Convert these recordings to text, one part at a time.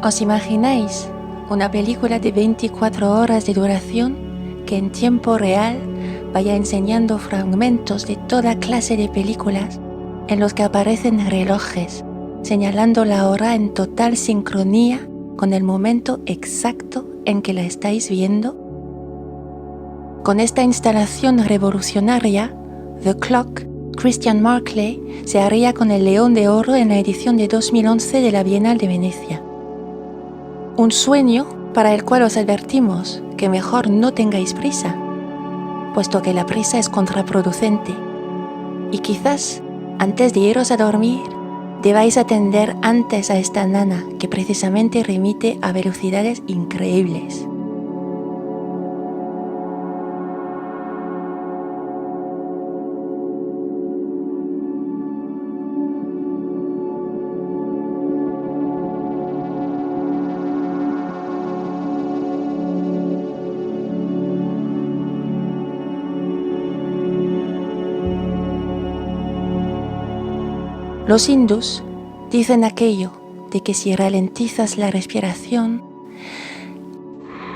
¿Os imagináis una película de 24 horas de duración que en tiempo real vaya enseñando fragmentos de toda clase de películas en los que aparecen relojes, señalando la hora en total sincronía con el momento exacto en que la estáis viendo? Con esta instalación revolucionaria, The Clock, Christian Marclay se haría con el León de Oro en la edición de 2011 de la Bienal de Venecia. Un sueño para el cual os advertimos que mejor no tengáis prisa, puesto que la prisa es contraproducente. Y quizás, antes de iros a dormir, debáis atender antes a esta nana que precisamente remite a velocidades increíbles. Los hindús dicen aquello de que si ralentizas la respiración,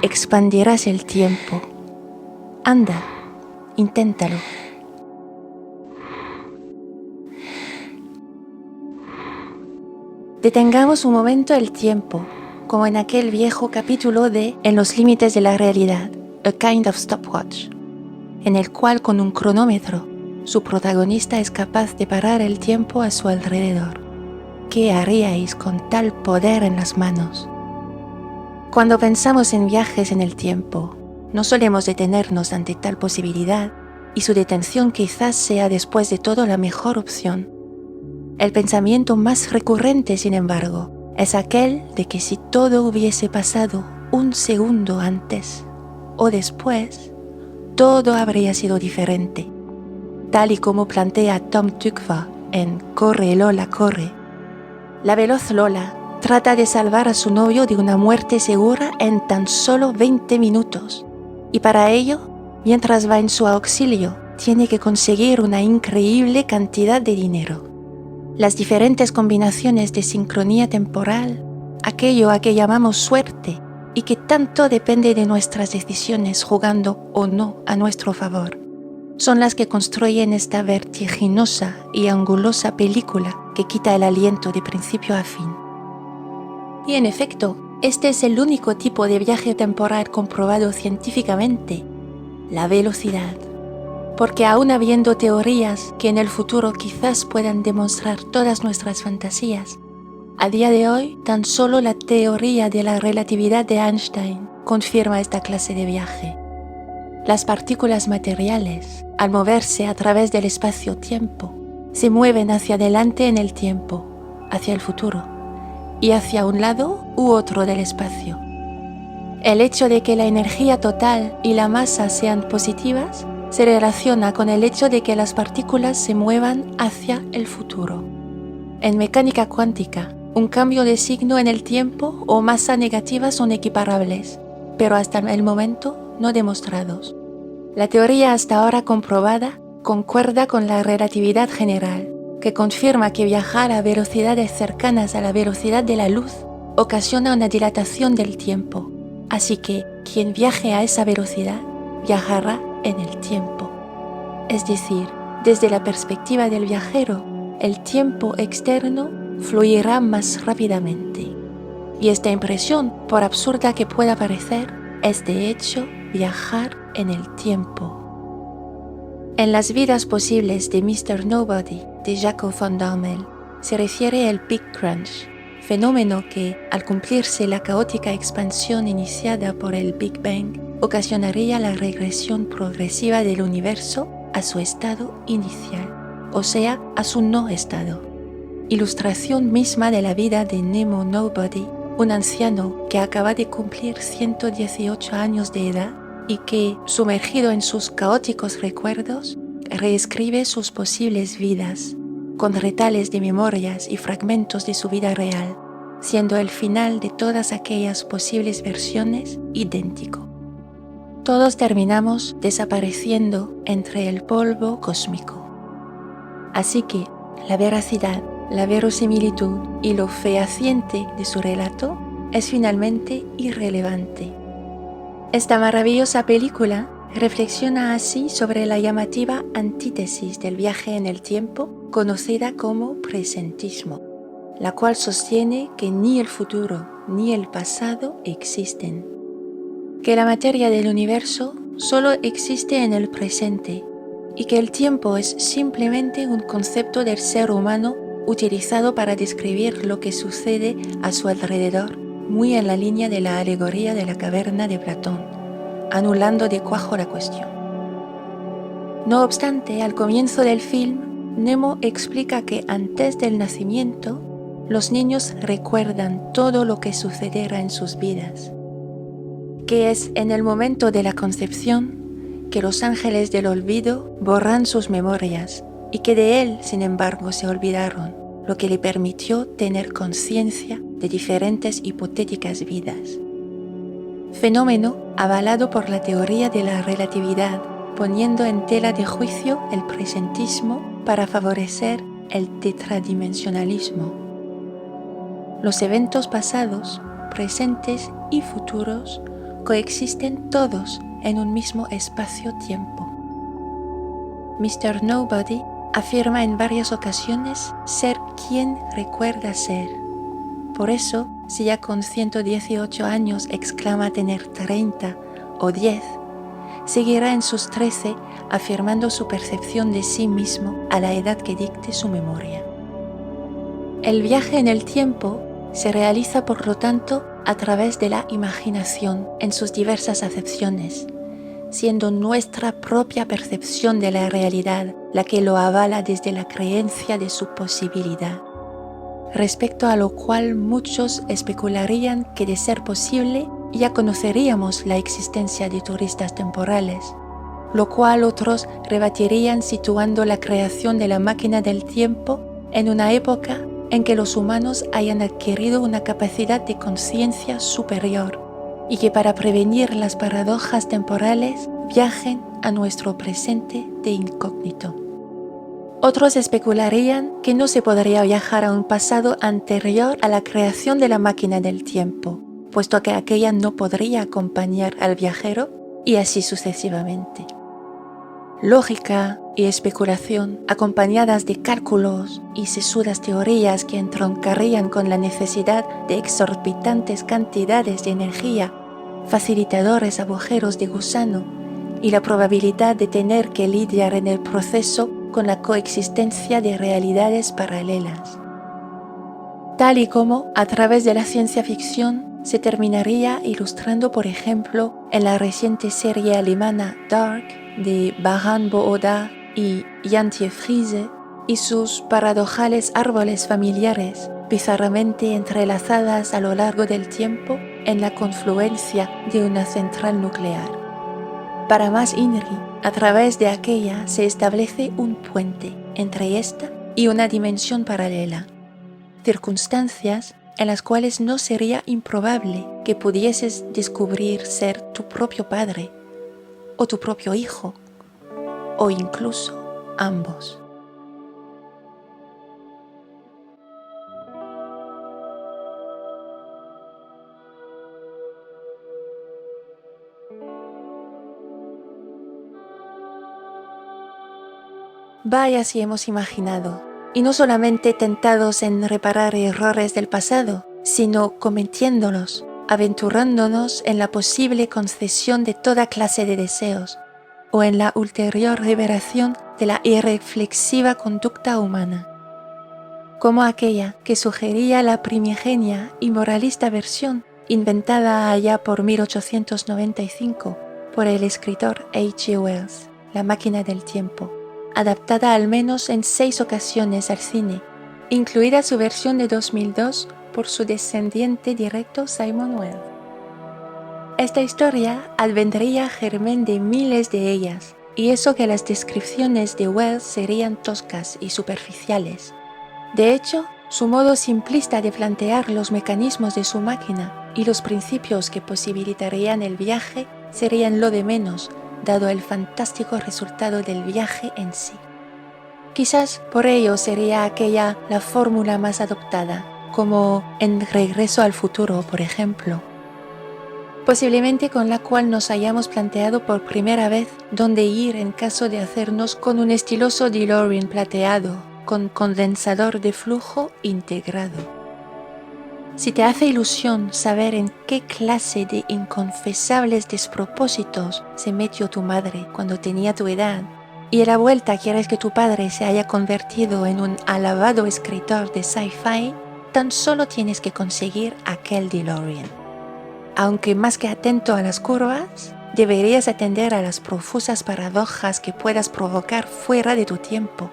expandirás el tiempo. Anda, inténtalo. Detengamos un momento el tiempo, como en aquel viejo capítulo de En los límites de la realidad, A Kind of Stopwatch, en el cual con un cronómetro su protagonista es capaz de parar el tiempo a su alrededor. ¿Qué haríais con tal poder en las manos? Cuando pensamos en viajes en el tiempo, no solemos detenernos ante tal posibilidad, y su detención quizás sea después de todo la mejor opción. El pensamiento más recurrente, sin embargo, es aquel de que si todo hubiese pasado un segundo antes o después, todo habría sido diferente. Tal y como plantea Tom Tykwer en Corre Lola, corre. La veloz Lola trata de salvar a su novio de una muerte segura en tan solo 20 minutos. Y para ello, mientras va en su auxilio, tiene que conseguir una increíble cantidad de dinero. Las diferentes combinaciones de sincronía temporal, aquello a que llamamos suerte y que tanto depende de nuestras decisiones jugando o no a nuestro favor, son las que construyen esta vertiginosa y angulosa película que quita el aliento de principio a fin. Y en efecto, este es el único tipo de viaje temporal comprobado científicamente, la velocidad. Porque aún habiendo teorías que en el futuro quizás puedan demostrar todas nuestras fantasías, a día de hoy tan solo la teoría de la relatividad de Einstein confirma esta clase de viaje. Las partículas materiales, al moverse a través del espacio-tiempo, se mueven hacia adelante en el tiempo, hacia el futuro, y hacia un lado u otro del espacio. El hecho de que la energía total y la masa sean positivas se relaciona con el hecho de que las partículas se muevan hacia el futuro. En mecánica cuántica, un cambio de signo en el tiempo o masa negativa son equiparables, pero hasta el momento no demostrados. La teoría hasta ahora comprobada concuerda con la relatividad general, que confirma que viajar a velocidades cercanas a la velocidad de la luz ocasiona una dilatación del tiempo. Así que quien viaje a esa velocidad viajará en el tiempo. Es decir, desde la perspectiva del viajero, el tiempo externo fluirá más rápidamente. Y esta impresión, por absurda que pueda parecer, es de hecho viajar en el tiempo. En Las vidas posibles de Mr. Nobody, de Jacob von Dormel, se refiere al Big Crunch, fenómeno que, al cumplirse la caótica expansión iniciada por el Big Bang, ocasionaría la regresión progresiva del universo a su estado inicial, o sea, a su no estado. Ilustración misma de la vida de Nemo Nobody, un anciano que acaba de cumplir 118 años de edad y que, sumergido en sus caóticos recuerdos, reescribe sus posibles vidas, con retales de memorias y fragmentos de su vida real, siendo el final de todas aquellas posibles versiones idéntico. Todos terminamos desapareciendo entre el polvo cósmico. Así que la veracidad, la verosimilitud y lo fehaciente de su relato es finalmente irrelevante. Esta maravillosa película reflexiona así sobre la llamativa antítesis del viaje en el tiempo conocida como presentismo, la cual sostiene que ni el futuro ni el pasado existen, que la materia del universo solo existe en el presente y que el tiempo es simplemente un concepto del ser humano utilizado para describir lo que sucede a su alrededor, muy en la línea de la alegoría de la caverna de Platón, anulando de cuajo la cuestión. No obstante, al comienzo del film, Nemo explica que antes del nacimiento, los niños recuerdan todo lo que sucederá en sus vidas, que es en el momento de la concepción que los ángeles del olvido borran sus memorias y que de él, sin embargo, se olvidaron, lo que le permitió tener conciencia de diferentes hipotéticas vidas. Fenómeno avalado por la teoría de la relatividad, poniendo en tela de juicio el presentismo para favorecer el tetradimensionalismo. Los eventos pasados, presentes y futuros coexisten todos en un mismo espacio-tiempo. Mr. Nobody afirma en varias ocasiones ser quien recuerda ser. Por eso, si ya con 118 años exclama tener 30 o 10, seguirá en sus 13 afirmando su percepción de sí mismo a la edad que dicte su memoria. El viaje en el tiempo se realiza, por lo tanto, a través de la imaginación en sus diversas acepciones, siendo nuestra propia percepción de la realidad la que lo avala desde la creencia de su posibilidad, respecto a lo cual muchos especularían que de ser posible ya conoceríamos la existencia de turistas temporales, lo cual otros rebatirían situando la creación de la máquina del tiempo en una época en que los humanos hayan adquirido una capacidad de conciencia superior y que para prevenir las paradojas temporales viajen a nuestro presente de incógnito. Otros especularían que no se podría viajar a un pasado anterior a la creación de la máquina del tiempo, puesto que aquella no podría acompañar al viajero y así sucesivamente. Lógica y especulación, acompañadas de cálculos y sesudas teorías que entroncarían con la necesidad de exorbitantes cantidades de energía, facilitadores agujeros de gusano y la probabilidad de tener que lidiar en el proceso con la coexistencia de realidades paralelas. Tal y como, a través de la ciencia ficción, se terminaría ilustrando, por ejemplo, en la reciente serie alemana Dark de Baran Booda y Jantje Friese y sus paradojales árboles familiares, bizarramente entrelazadas a lo largo del tiempo en la confluencia de una central nuclear. Para más Inri, a través de aquella se establece un puente entre esta y una dimensión paralela, circunstancias en las cuales no sería improbable que pudieses descubrir ser tu propio padre o tu propio hijo, o incluso ambos. Vaya si hemos imaginado, y no solamente tentados en reparar errores del pasado, sino cometiéndolos, aventurándonos en la posible concesión de toda clase de deseos, o en la ulterior revelación de la irreflexiva conducta humana, como aquella que sugería la primigenia y moralista versión inventada allá por 1895 por el escritor H.G. Wells, La máquina del tiempo, adaptada al menos en 6 ocasiones al cine, incluida su versión de 2002 por su descendiente directo Simon Wells. Esta historia advendría germen de miles de ellas, y eso que las descripciones de Wells serían toscas y superficiales. De hecho, su modo simplista de plantear los mecanismos de su máquina y los principios que posibilitarían el viaje serían lo de menos, dado el fantástico resultado del viaje en sí. Quizás por ello sería aquella la fórmula más adoptada, como en Regreso al Futuro, por ejemplo. Posiblemente con la cual nos hayamos planteado por primera vez dónde ir en caso de hacernos con un estiloso DeLorean plateado, con condensador de flujo integrado. Si te hace ilusión saber en qué clase de inconfesables despropósitos se metió tu madre cuando tenía tu edad, y a la vuelta quieres que tu padre se haya convertido en un alabado escritor de sci-fi, tan solo tienes que conseguir aquel DeLorean. Aunque más que atento a las curvas, deberías atender a las profusas paradojas que puedas provocar fuera de tu tiempo,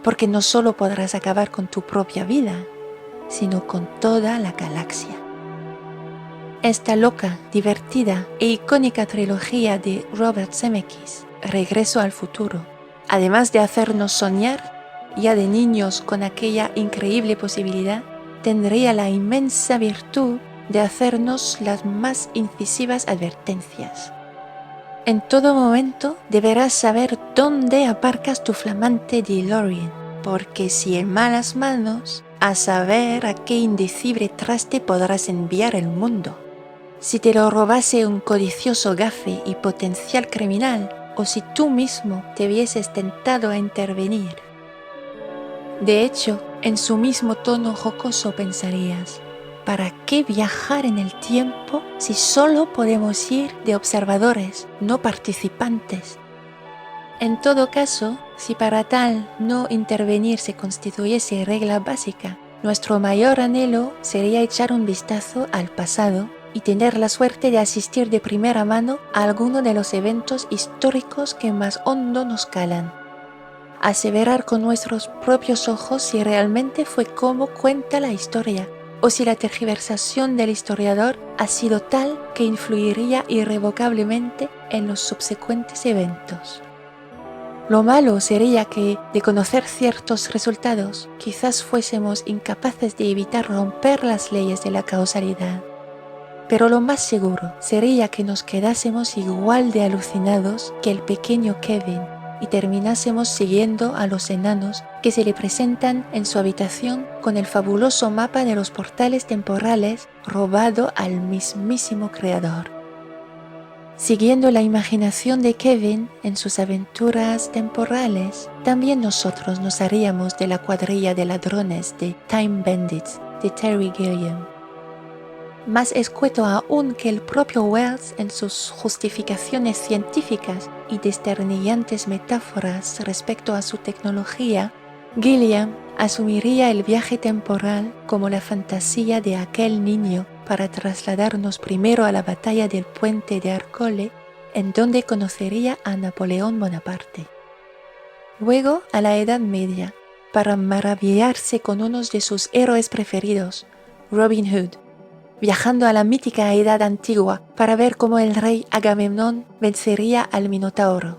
porque no solo podrás acabar con tu propia vida, sino con toda la galaxia. Esta loca, divertida e icónica trilogía de Robert Zemeckis, Regreso al Futuro, además de hacernos soñar, ya de niños con aquella increíble posibilidad, tendría la inmensa virtud de hacernos las más incisivas advertencias. En todo momento deberás saber dónde aparcas tu flamante DeLorean, porque si en malas manos, a saber a qué indecible traste podrás enviar el mundo. Si te lo robase un codicioso gafe y potencial criminal, o si tú mismo te vieses tentado a intervenir. De hecho, en su mismo tono jocoso pensarías, ¿para qué viajar en el tiempo si solo podemos ir de observadores, no participantes? En todo caso, si para tal no intervenir se constituyese regla básica, nuestro mayor anhelo sería echar un vistazo al pasado y tener la suerte de asistir de primera mano a alguno de los eventos históricos que más hondo nos calan. Aseverar con nuestros propios ojos si realmente fue como cuenta la historia, o si la tergiversación del historiador ha sido tal que influiría irrevocablemente en los subsecuentes eventos. Lo malo sería que, de conocer ciertos resultados, quizás fuésemos incapaces de evitar romper las leyes de la causalidad. Pero lo más seguro sería que nos quedásemos igual de alucinados que el pequeño Kevin y terminásemos siguiendo a los enanos que se le presentan en su habitación con el fabuloso mapa de los portales temporales robado al mismísimo creador. Siguiendo la imaginación de Kevin en sus aventuras temporales, también nosotros nos haríamos de la cuadrilla de ladrones de Time Bandits de Terry Gilliam. Más escueto aún que el propio Wells en sus justificaciones científicas y desternillantes metáforas respecto a su tecnología, Gilliam asumiría el viaje temporal como la fantasía de aquel niño para trasladarnos primero a la batalla del puente de Arcole, en donde conocería a Napoleón Bonaparte. Luego a la Edad Media, para maravillarse con uno de sus héroes preferidos, Robin Hood, viajando a la mítica Edad Antigua para ver cómo el rey Agamemnón vencería al Minotauro.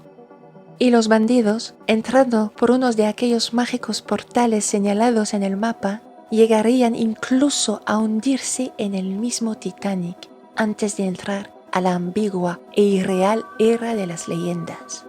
Y los bandidos, entrando por uno de aquellos mágicos portales señalados en el mapa, llegarían incluso a hundirse en el mismo Titanic antes de entrar a la ambigua e irreal era de las leyendas.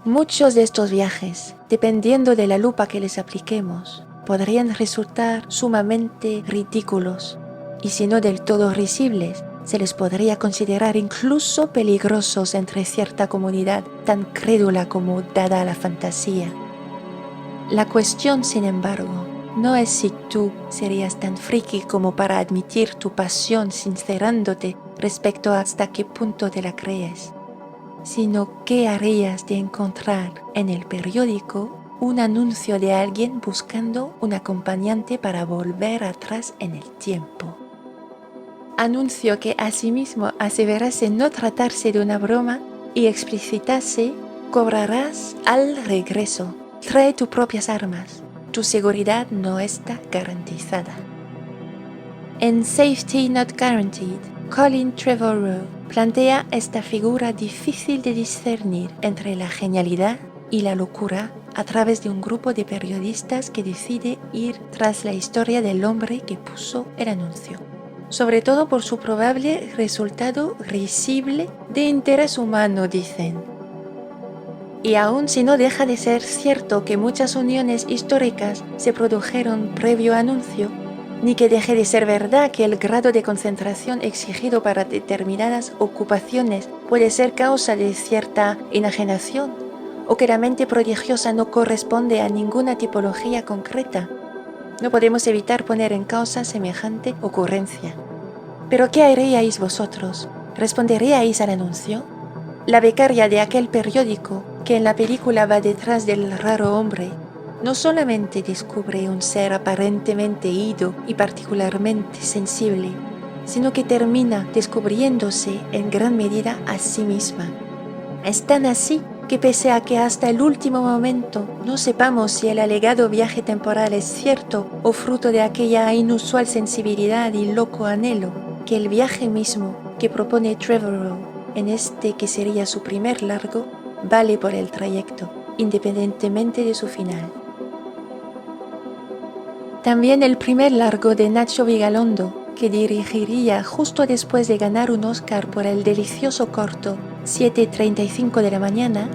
Muchos de estos viajes, dependiendo de la lupa que les apliquemos, podrían resultar sumamente ridículos, y si no del todo risibles, se les podría considerar incluso peligrosos entre cierta comunidad tan crédula como dada a la fantasía. La cuestión, sin embargo, no es si tú serías tan friki como para admitir tu pasión sincerándote respecto a hasta qué punto te la crees, sino qué harías de encontrar en el periódico un anuncio de alguien buscando un acompañante para volver atrás en el tiempo. Anuncio que asimismo aseverase no tratarse de una broma y explicitase: cobrarás al regreso, trae tus propias armas, tu seguridad no está garantizada. En Safety Not Guaranteed, Colin Trevorrow plantea esta figura difícil de discernir entre la genialidad y la locura a través de un grupo de periodistas que decide ir tras la historia del hombre que puso el anuncio, sobre todo por su probable resultado risible de interés humano, dicen. Y aun si no deja de ser cierto que muchas uniones históricas se produjeron previo anuncio, ni que deje de ser verdad que el grado de concentración exigido para determinadas ocupaciones puede ser causa de cierta enajenación, o que la mente prodigiosa no corresponde a ninguna tipología concreta, no podemos evitar poner en causa semejante ocurrencia. ¿Pero qué haríais vosotros? ¿Responderíais al anuncio? La becaria de aquel periódico, que en la película va detrás del raro hombre, no solamente descubre un ser aparentemente ido y particularmente sensible, sino que termina descubriéndose en gran medida a sí misma. Es tan así que pese a que hasta el último momento no sepamos si el alegado viaje temporal es cierto o fruto de aquella inusual sensibilidad y loco anhelo, que el viaje mismo que propone Trevorrow en este que sería su primer largo, vale por el trayecto, independientemente de su final. También el primer largo de Nacho Vigalondo, que dirigiría justo después de ganar un Oscar por el delicioso corto 7:35 de la mañana,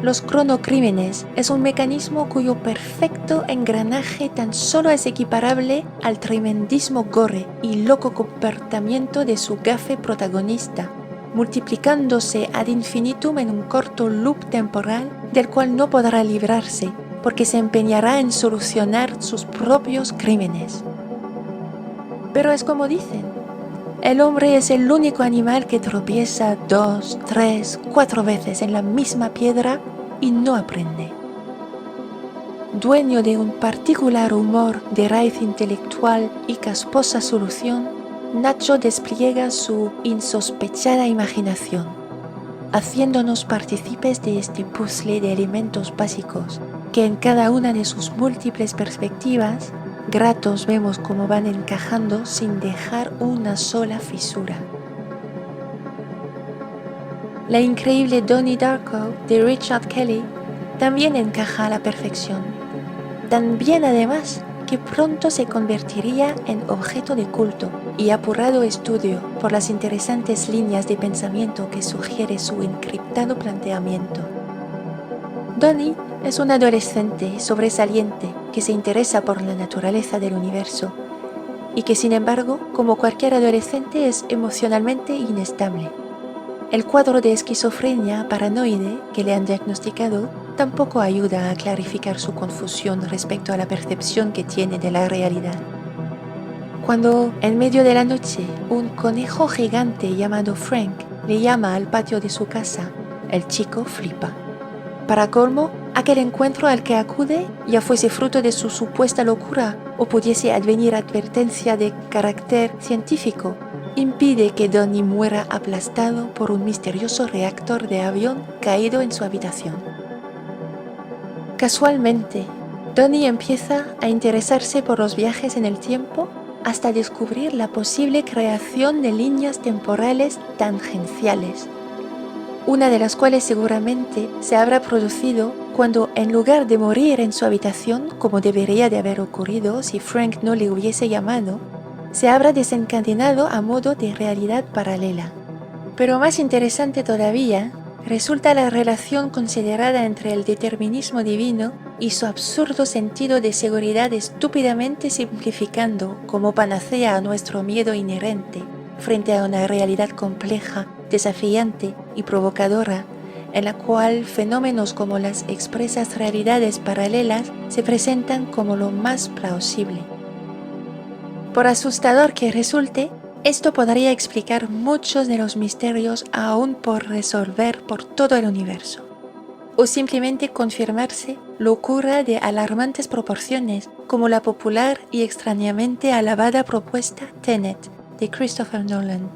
Los cronocrímenes es un mecanismo cuyo perfecto engranaje tan solo es equiparable al tremendismo gore y loco comportamiento de su gafe protagonista, multiplicándose ad infinitum en un corto loop temporal del cual no podrá librarse, porque se empeñará en solucionar sus propios crímenes. Pero es como dicen, el hombre es el único animal que tropieza 2, 3, 4 veces en la misma piedra y no aprende. Dueño de un particular humor de raíz intelectual y casposa solución, Nacho despliega su insospechada imaginación, haciéndonos partícipes de este puzzle de elementos básicos que en cada una de sus múltiples perspectivas gratos vemos cómo van encajando sin dejar una sola fisura. La increíble Donnie Darko de Richard Kelly también encaja a la perfección, tan bien además que pronto se convertiría en objeto de culto y apurado estudio por las interesantes líneas de pensamiento que sugiere su encriptado planteamiento. Donnie es un adolescente sobresaliente que se interesa por la naturaleza del universo y que, sin embargo, como cualquier adolescente, es emocionalmente inestable. El cuadro de esquizofrenia paranoide que le han diagnosticado tampoco ayuda a clarificar su confusión respecto a la percepción que tiene de la realidad. Cuando, en medio de la noche, un conejo gigante llamado Frank le llama al patio de su casa, el chico flipa. Para colmo, aquel encuentro al que acude, ya fuese fruto de su supuesta locura o pudiese advenir advertencia de carácter científico, impide que Donnie muera aplastado por un misterioso reactor de avión caído en su habitación. Casualmente, Donnie empieza a interesarse por los viajes en el tiempo hasta descubrir la posible creación de líneas temporales tangenciales, una de las cuales seguramente se habrá producido cuando, en lugar de morir en su habitación, como debería de haber ocurrido si Frank no le hubiese llamado, se habrá desencadenado a modo de realidad paralela. Pero más interesante todavía resulta la relación considerada entre el determinismo divino y su absurdo sentido de seguridad, estúpidamente simplificando como panacea a nuestro miedo inherente frente a una realidad compleja, desafiante y provocadora, en la cual fenómenos como las expresas realidades paralelas se presentan como lo más plausible. Por asustador que resulte, esto podría explicar muchos de los misterios aún por resolver por todo el universo, o simplemente confirmarse locura de alarmantes proporciones, como la popular y extrañamente alabada propuesta Tenet de Christopher Nolan.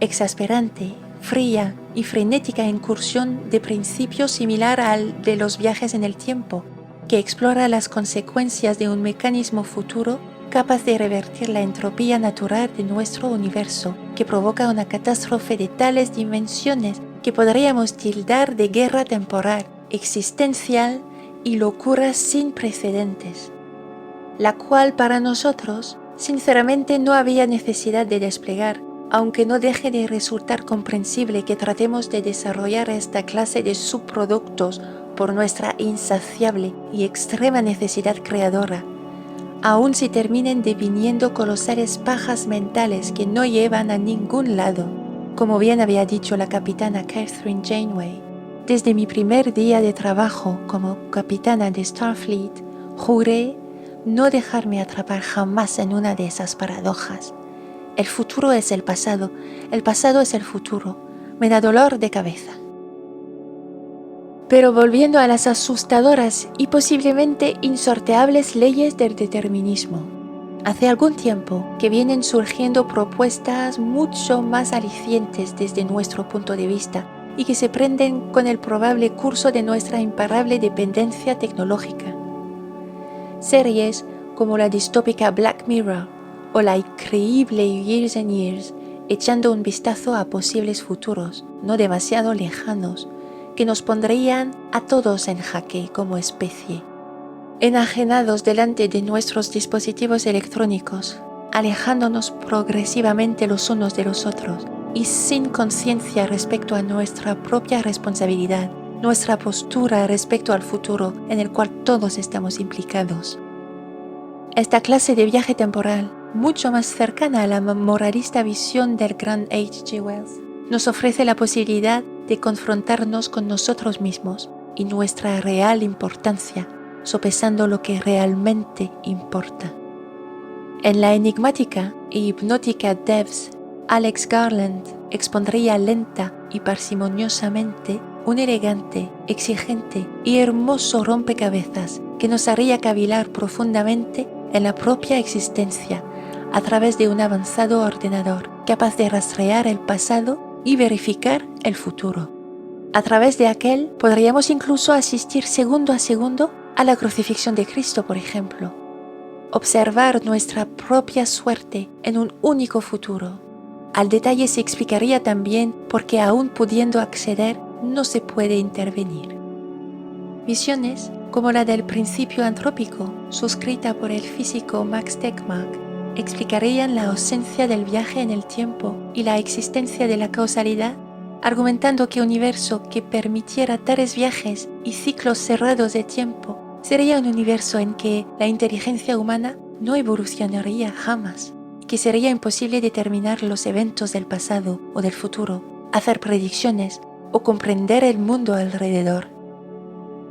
Exasperante, fría y frenética incursión de principio similar al de los viajes en el tiempo, que explora las consecuencias de un mecanismo futuro capaz de revertir la entropía natural de nuestro universo, que provoca una catástrofe de tales dimensiones que podríamos tildar de guerra temporal, existencial y locura sin precedentes, la cual para nosotros, sinceramente, no había necesidad de desplegar, aunque no deje de resultar comprensible que tratemos de desarrollar esta clase de subproductos por nuestra insaciable y extrema necesidad creadora, aun si terminen deviniendo colosales pajas mentales que no llevan a ningún lado, como bien había dicho la capitana Catherine Janeway. Desde mi primer día de trabajo como capitana de Starfleet, juré no dejarme atrapar jamás en una de esas paradojas. El futuro es el pasado es el futuro. Me da dolor de cabeza. Pero volviendo a las asustadoras y posiblemente insorteables leyes del determinismo, hace algún tiempo que vienen surgiendo propuestas mucho más alicientes desde nuestro punto de vista y que se prenden con el probable curso de nuestra imparable dependencia tecnológica. Series como la distópica Black Mirror o la increíble Years and Years, echando un vistazo a posibles futuros no demasiado lejanos que nos pondrían a todos en jaque como especie. Enajenados delante de nuestros dispositivos electrónicos, alejándonos progresivamente los unos de los otros y sin conciencia respecto a nuestra propia responsabilidad, nuestra postura respecto al futuro en el cual todos estamos implicados. Esta clase de viaje temporal, mucho más cercana a la moralista visión del gran H.G. Wells, nos ofrece la posibilidad de confrontarnos con nosotros mismos y nuestra real importancia, sopesando lo que realmente importa. En la enigmática e hipnótica Devs, Alex Garland expondría lenta y parsimoniosamente un elegante, exigente y hermoso rompecabezas que nos haría cavilar profundamente en la propia existencia a través de un avanzado ordenador capaz de rastrear el pasado y verificar el futuro. A través de aquel podríamos incluso asistir segundo a segundo a la crucifixión de Cristo, por ejemplo. Observar nuestra propia suerte en un único futuro. Al detalle se explicaría también por qué aún pudiendo acceder no se puede intervenir. Visiones como la del principio antrópico, suscrita por el físico Max Tegmark, explicarían la ausencia del viaje en el tiempo y la existencia de la causalidad, argumentando que un universo que permitiera tales viajes y ciclos cerrados de tiempo sería un universo en que la inteligencia humana no evolucionaría jamás, y que sería imposible determinar los eventos del pasado o del futuro, hacer predicciones o comprender el mundo alrededor.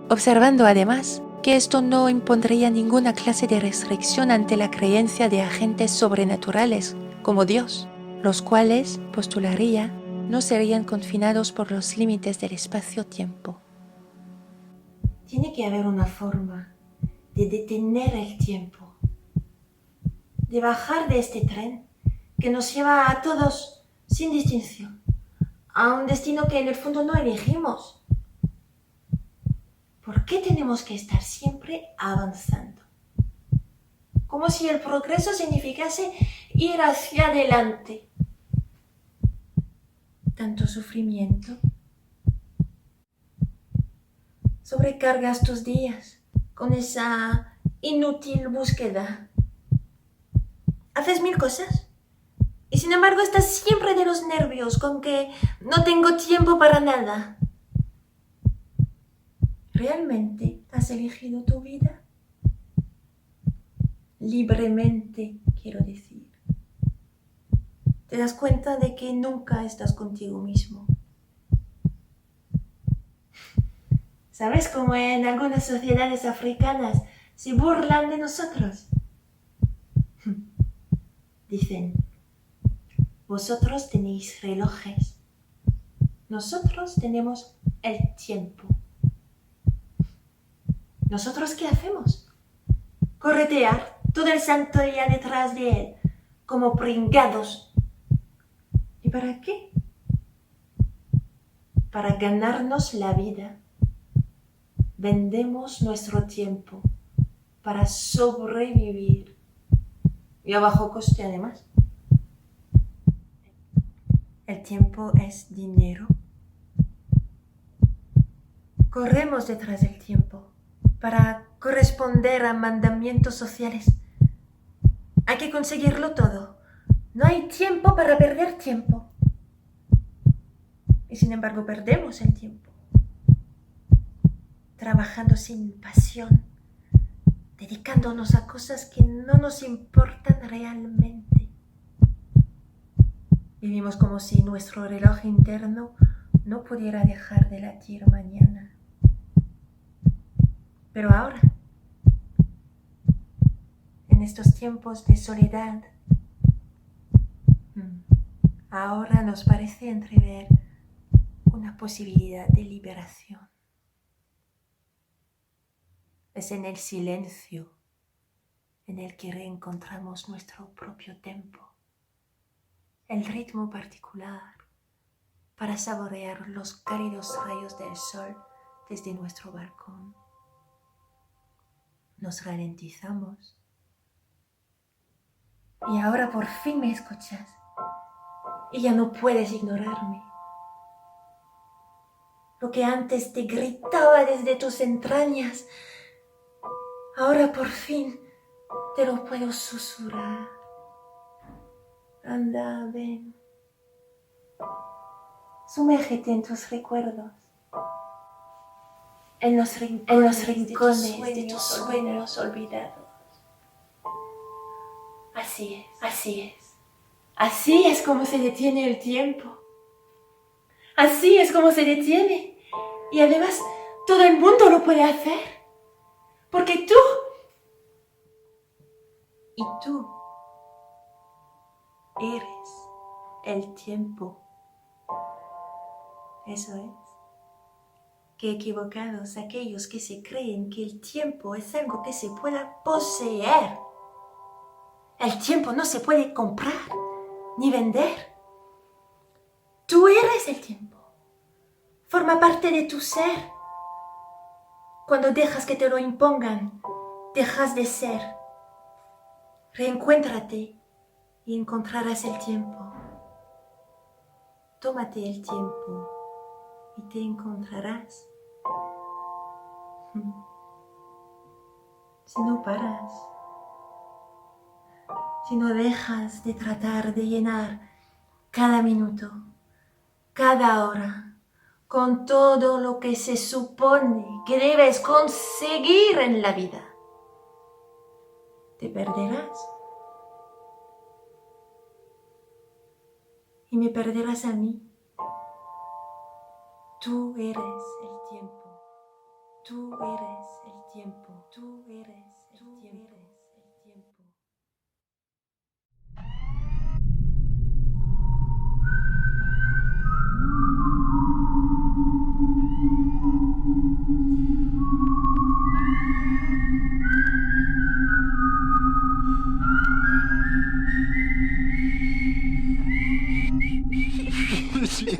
Observando además que esto no impondría ninguna clase de restricción ante la creencia de agentes sobrenaturales como Dios, los cuales, postularía, no serían confinados por los límites del espacio-tiempo. Tiene que haber una forma de detener el tiempo, de bajar de este tren que nos lleva a todos, sin distinción, a un destino que en el fondo no elegimos. ¿Por qué tenemos que estar siempre avanzando? Como si el progreso significase ir hacia adelante. Tanto sufrimiento. Sobrecargas tus días con esa inútil búsqueda. Haces mil cosas y sin embargo estás siempre de los nervios con que no tengo tiempo para nada. ¿Realmente has elegido tu vida? Libremente, quiero decir. Te das cuenta de que nunca estás contigo mismo. ¿Sabes cómo en algunas sociedades africanas se burlan de nosotros? Dicen, vosotros tenéis relojes, nosotros tenemos el tiempo. ¿Nosotros qué hacemos? Corretear todo el santo día detrás de él, como pringados. ¿Y para qué? Para ganarnos la vida. Vendemos nuestro tiempo para sobrevivir. Y a bajo coste además. El tiempo es dinero. Corremos detrás del tiempo para corresponder a mandamientos sociales. Hay que conseguirlo todo. No hay tiempo para perder tiempo. Y sin embargo perdemos el tiempo. Trabajando sin pasión, dedicándonos a cosas que no nos importan realmente. Vivimos como si nuestro reloj interno no pudiera dejar de latir mañana. Pero ahora, en estos tiempos de soledad, ahora nos parece entrever una posibilidad de liberación. Es en el silencio en el que reencontramos nuestro propio tempo, el ritmo particular para saborear los cálidos rayos del sol desde nuestro balcón. Nos ralentizamos y ahora por fin me escuchas y ya no puedes ignorarme. Lo que antes te gritaba desde tus entrañas, ahora por fin te lo puedo susurrar. Anda, ven. Sumérgete en tus recuerdos, en los rincones de tus sueños olvidados. Así es, así es. Así es como se detiene el tiempo. Así es como se detiene. Y además, todo el mundo lo puede hacer. Porque tú y tú eres el tiempo. Eso es. Qué equivocados aquellos que se creen que el tiempo es algo que se pueda poseer. El tiempo no se puede comprar ni vender. Tú eres el tiempo. Forma parte de tu ser. Cuando dejas que te lo impongan, dejas de ser. Reencuéntrate y encontrarás el tiempo. Tómate el tiempo y te encontrarás. Si no paras, si no dejas de tratar de llenar cada minuto, cada hora, con todo lo que se supone que debes conseguir en la vida, te perderás. Y me perderás a mí. Tú eres el tiempo. Tú eres el tiempo. Tú eres el tiempo. Sí.